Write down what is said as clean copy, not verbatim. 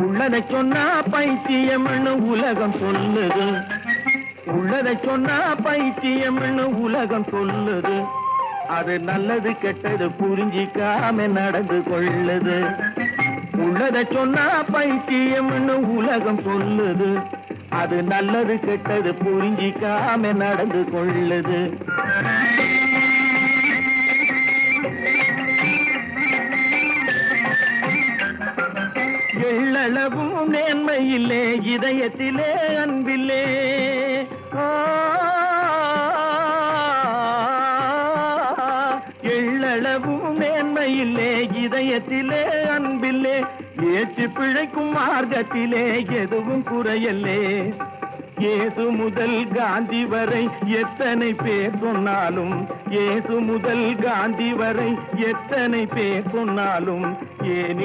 உள்ளதை சொன்னா பைத்தியம்னு உலகம் சொல்லுது. உள்ளதை சொன்னா பைத்தியம்னு உலகம் சொல்லுது. அது நல்லது கெட்டது புரிஞ்சிக்காம நடந்து கொள்ளுது. உள்ளதை சொன்னா பைத்தியம்னு உலகம் சொல்லுது. அது நல்லது கெட்டது புரிஞ்சிக்காம நடந்து கொள்ளுது. எள்ளளவும் நேர்மையில்லே இதயத்திலே அன்பில்லே. எள்ளளவும் நேர்மையில்லே இதயத்திலே அன்பில்லே. ஏற்று பிழைக்கும் மார்க்கத்திலே எதுவும் குறையல்லே. இயேசு முதல் காந்தி வரை எத்தனை பேர் சொன்னாலும், இயேசு முதல் காந்தி வரை எத்தனை பேர் சொன்னாலும் ஏன்